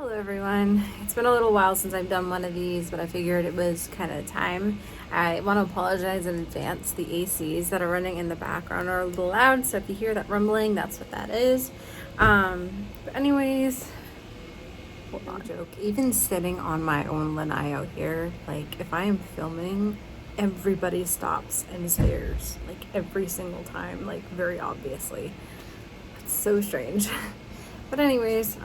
Hello everyone. It's been a little while since I've done one of these, but I figured it was kind of time. I want to apologize in advance. The ACs that are running in the background are a little loud, so if you hear that rumbling, that's what that is. But anyways, hold on. Joke. Even sitting on my own lanai out here, like if I am filming, everybody stops and stares, like every single time, like very obviously. It's so strange. But anyways,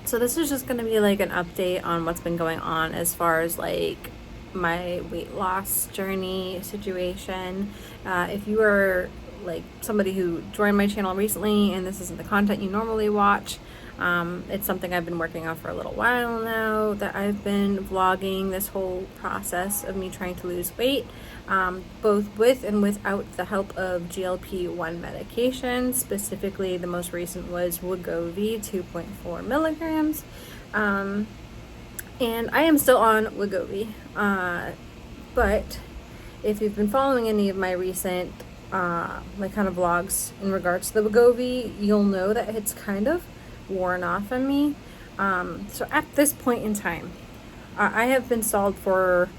so this is just going to be like an update on what's been going on as far as like my weight loss journey situation. If you are like somebody who joined my channel recently and this isn't the content you normally watch, it's something I've been working on for a little while now, that I've been vlogging this whole process of me trying to lose weight, both with and without the help of GLP-1 medication. Specifically, the most recent was Wegovy, 2.4 milligrams. And I am still on Wegovy. But if you've been following any of my recent like kind of vlogs in regards to the Wegovy, you'll know that it's kind of worn off on me. So at this point in time, I have been stalled for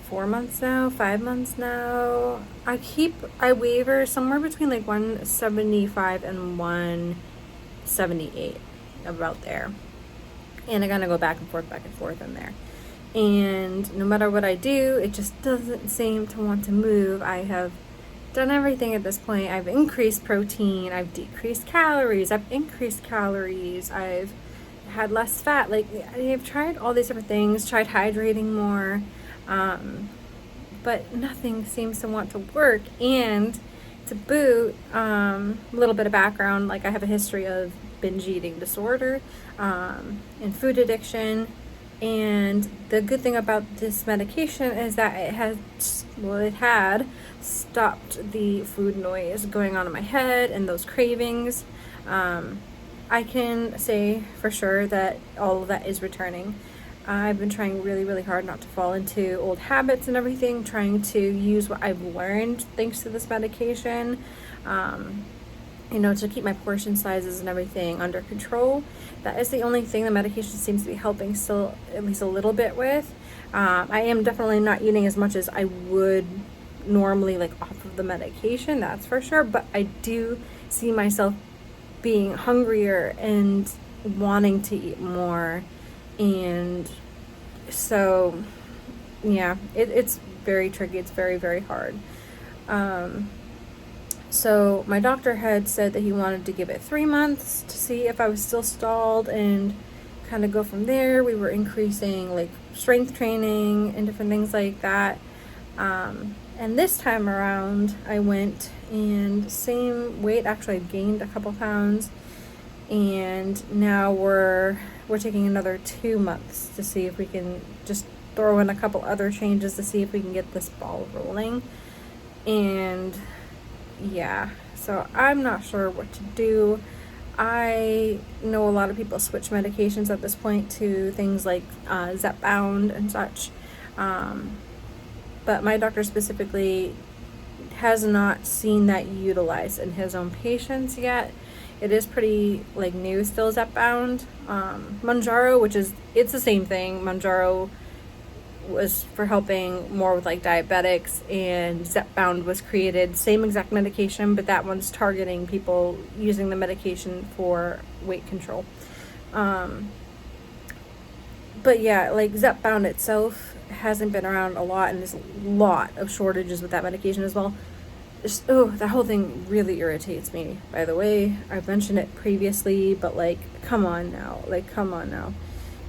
4 months now, 5 months now. I waver somewhere between like 175 and 178, about there. And I kind of go back and forth in there. And no matter what I do, it just doesn't seem to want to move. I have done everything at this point. I've increased protein, I've decreased calories, I've increased calories, I've had less fat. Like, I've tried all these different things, tried hydrating more, but nothing seems to want to work. And to boot, a little bit of background, like I have a history of binge eating disorder, and food addiction. And the good thing about this medication is that it had stopped the food noise going on in my head and those cravings. I can say for sure that all of that is returning. I've been trying really, really hard not to fall into old habits and everything, trying to use what I've learned thanks to this medication, to keep my portion sizes and everything under control. That is the only thing the medication seems to be helping still, at least a little bit with. I am definitely not eating as much as I would normally, like off of the medication, that's for sure, but I do see myself being hungrier and wanting to eat more. And so yeah, it's very tricky. It's very, very hard. So my doctor had said that he wanted to give it 3 months to see if I was still stalled and kind of go from there. We were increasing like strength training and different things like that. And this time around I went, and same weight, actually I gained a couple pounds, and now we're taking another 2 months to see if we can just throw in a couple other changes to see if we can get this ball rolling. And yeah, so I'm not sure what to do. I know a lot of people switch medications at this point to things like Zepbound and such, but my doctor specifically has not seen that utilized in his own patients yet. It is pretty like new still, Zepbound. Mounjaro, it's the same thing. Mounjaro was for helping more with like diabetics, and Zepbound was created, same exact medication, but that one's targeting people using the medication for weight control. But yeah, like Zepbound itself hasn't been around a lot, and there's a lot of shortages with that medication as well. That whole thing really irritates me, by the way. I've mentioned it previously, but like, come on now.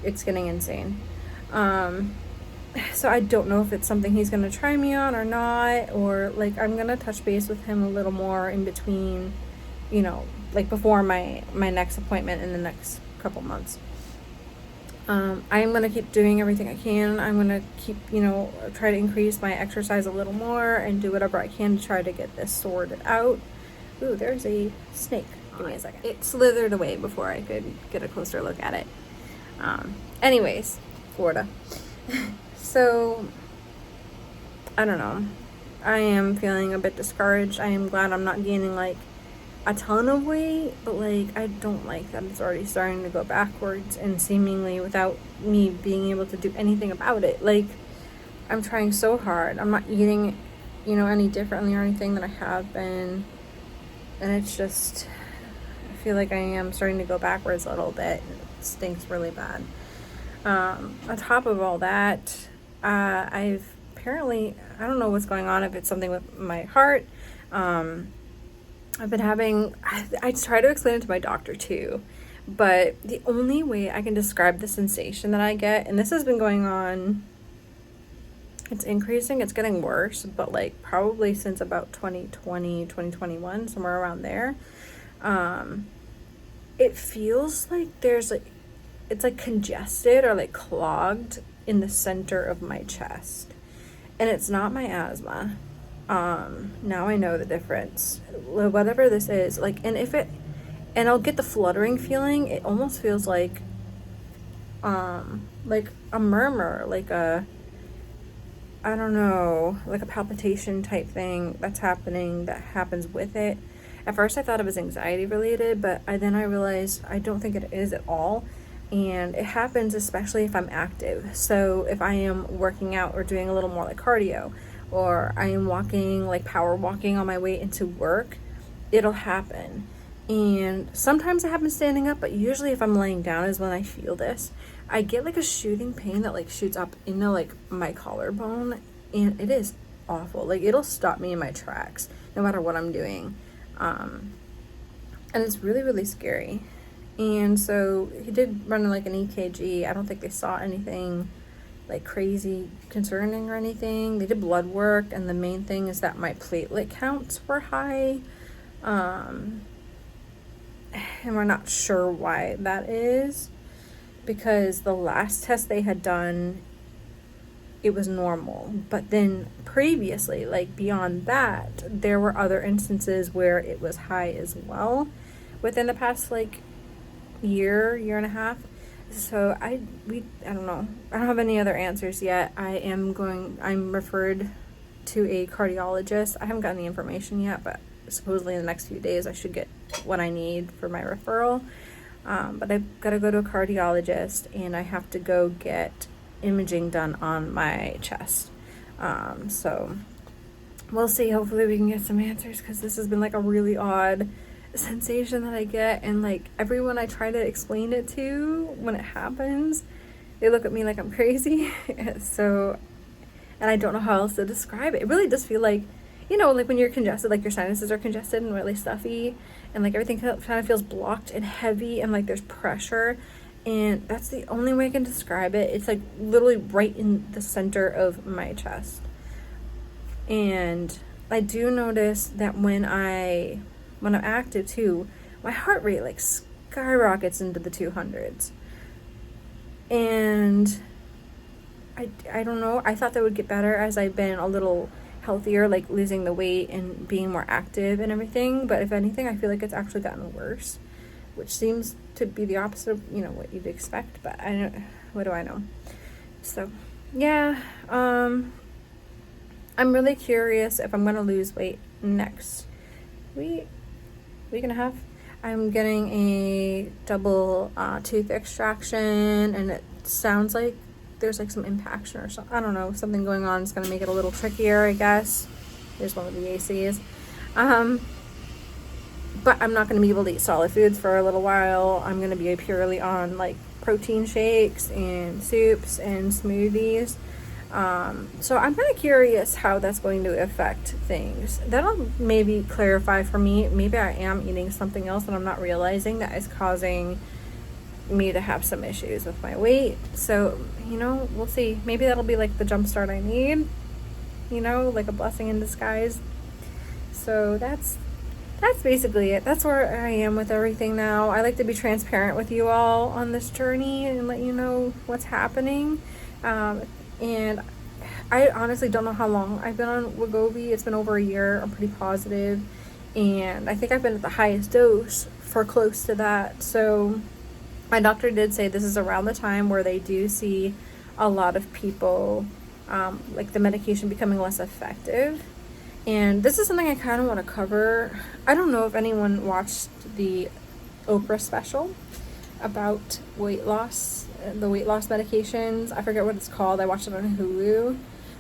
It's getting insane. So I don't know if it's something he's going to try me on or not, or like I'm going to touch base with him a little more in between, like before my next appointment in the next couple months. I am going to keep doing everything I can. I'm going to keep, try to increase my exercise a little more and do whatever I can to try to get this sorted out. Ooh, there's a snake. Give me a second. It slithered away before I could get a closer look at it. Anyways, Florida. So, I don't know. I am feeling a bit discouraged. I am glad I'm not gaining like a ton of weight, but like I don't like that it's already starting to go backwards and seemingly without me being able to do anything about it. Like I'm trying so hard. I'm not eating, any differently or anything than I have been. And it's just, I feel like I am starting to go backwards a little bit. It stinks really bad. On top of all that, I've apparently, I don't know what's going on, if it's something with my heart. I've been having, I try to explain it to my doctor too, but the only way I can describe the sensation that I get, and this has been going on, it's increasing, it's getting worse, but like probably since about 2020, 2021, somewhere around there. It feels like it's like congested or like clogged in the center of my chest. And it's not my asthma. Now I know the difference. Whatever this is, like, and I'll get the fluttering feeling. It almost feels like a murmur, I don't know, like a palpitation type thing that happens with it. At first I thought it was anxiety related, but then I realized I don't think it is at all. And it happens especially if I'm active. So if I am working out or doing a little more like cardio, or I am walking, like power walking on my way into work, it'll happen. And sometimes it happens standing up, but usually if I'm laying down is when I feel this. I get like a shooting pain that like shoots up into like my collarbone, and it is awful. Like it'll stop me in my tracks no matter what I'm doing. And it's really, really scary. And so he did run like an EKG. I don't think they saw anything like crazy concerning or anything. They did blood work, and the main thing is that my platelet counts were high. And we're not sure why that is, because the last test they had done, it was normal. But then previously, like beyond that, there were other instances where it was high as well within the past like year and a half. So I don't know. I don't have any other answers yet. I'm referred to a cardiologist. I haven't gotten the information yet, but supposedly in the next few days I should get what I need for my referral. But I've got to go to a cardiologist, and I have to go get imaging done on my chest. So we'll see. Hopefully we can get some answers, because this has been like a really odd sensation that I get, and like everyone I try to explain it to when it happens, they look at me like I'm crazy. So, and I don't know how else to describe it. It really does feel like, like when you're congested, like your sinuses are congested and really stuffy, and like everything kind of feels blocked and heavy, and like there's pressure. And that's the only way I can describe it. It's like literally right in the center of my chest. And I do notice that when I'm active too, my heart rate like skyrockets into the 200s. And I don't know, I thought that would get better as I've been a little healthier, like losing the weight and being more active and everything. But if anything, I feel like it's actually gotten worse, which seems to be the opposite of, what you'd expect. But what do I know? So yeah, I'm really curious if I'm going to lose weight next week and a half. I'm getting a double tooth extraction, and it sounds like there's like some impaction or something. I don't know, something going on. It's going to make it a little trickier, I guess. Here's one of the ACs. But I'm not going to be able to eat solid foods for a little while. I'm going to be purely on like protein shakes and soups and smoothies. So I'm kind of curious how that's going to affect things. That'll maybe clarify for me. Maybe I am eating something else and I'm not realizing that is causing me to have some issues with my weight. So, we'll see. Maybe that'll be like the jump start I need, like a blessing in disguise. So that's basically it. That's where I am with everything now. I like to be transparent with you all on this journey and let you know what's happening. And I honestly don't know how long I've been on Wegovy. It's been over a year. I'm pretty positive. And I think I've been at the highest dose for close to that. So my doctor did say this is around the time where they do see a lot of people, like the medication becoming less effective. And this is something I kind of want to cover. I don't know if anyone watched the Oprah special about weight loss, the weight loss medications. I forget what it's called. I watched it on Hulu.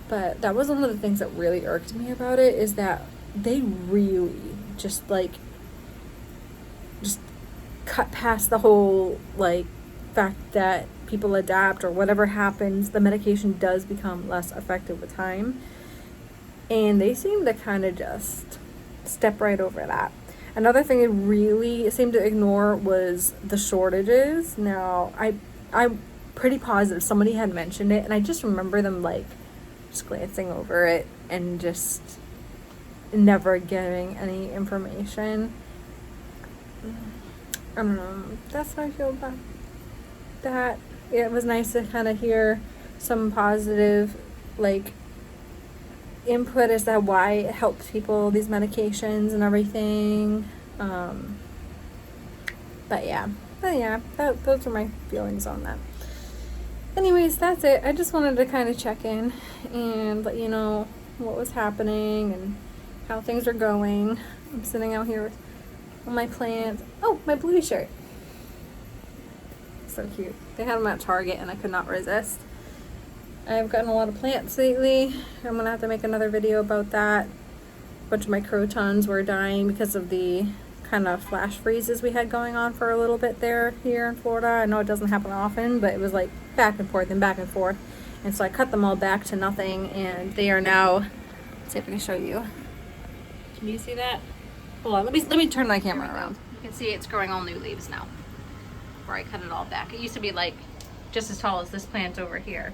But that was one of the things that really irked me about it, is that they really just cut past the whole like fact that people adapt, or whatever happens, the medication does become less effective with time. And they seem to kind of just step right over that. Another thing they really seemed to ignore was the shortages. Now, I'm pretty positive somebody had mentioned it, and I just remember them like just glancing over it and just never giving any information. I don't know. That's how I feel about that. It was nice to kind of hear some positive, like, input as to why it helps people, these medications and everything. But yeah, those are my feelings on that. Anyways, that's it. I just wanted to kind of check in and let you know what was happening and how things are going. I'm sitting out here with all my plants. Oh, my blue shirt. So cute. They had them at Target and I could not resist. I've gotten a lot of plants lately. I'm going to have to make another video about that. A bunch of my crotons were dying because of the kind of flash freezes we had going on for a little bit here in Florida. I know it doesn't happen often, but it was like back and forth and back and forth. And so I cut them all back to nothing, and they are now, let's see if I can show you. Can you see that? Hold on, let me turn my camera around. You can see it's growing all new leaves now, where I cut it all back. It used to be like just as tall as this plant over here.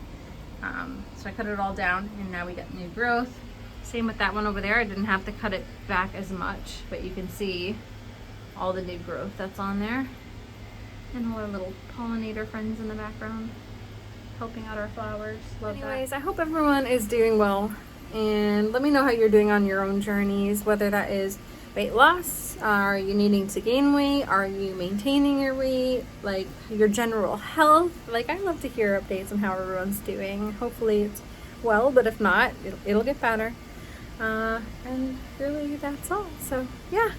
So I cut it all down, and now we got new growth. Same with that one over there. I didn't have to cut it back as much, but you can see all the new growth that's on there. And all our little pollinator friends in the background helping out our flowers. Love Anyways, that. I hope everyone is doing well, and let me know how you're doing on your own journeys, whether that is weight loss, are you needing to gain weight, are you maintaining your weight, like your general health. Like, I love to hear updates on how everyone's doing. Hopefully it's well, but if not, it'll get better. And really that's all. So yeah,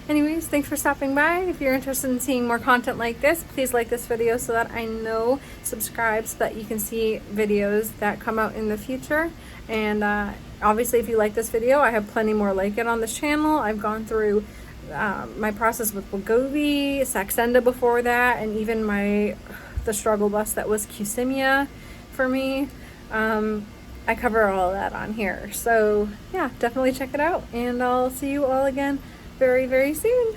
anyways, thanks for stopping by. If you're interested in seeing more content like this, please like this video so that I know, subscribe so that you can see videos that come out in the future. And obviously, if you like this video, I have plenty more like it on this channel. I've gone through my process with Wegovy, Saxenda before that, and even the struggle bus that was Qsimia for me. I cover all of that on here. So yeah, definitely check it out, and I'll see you all again very, very soon.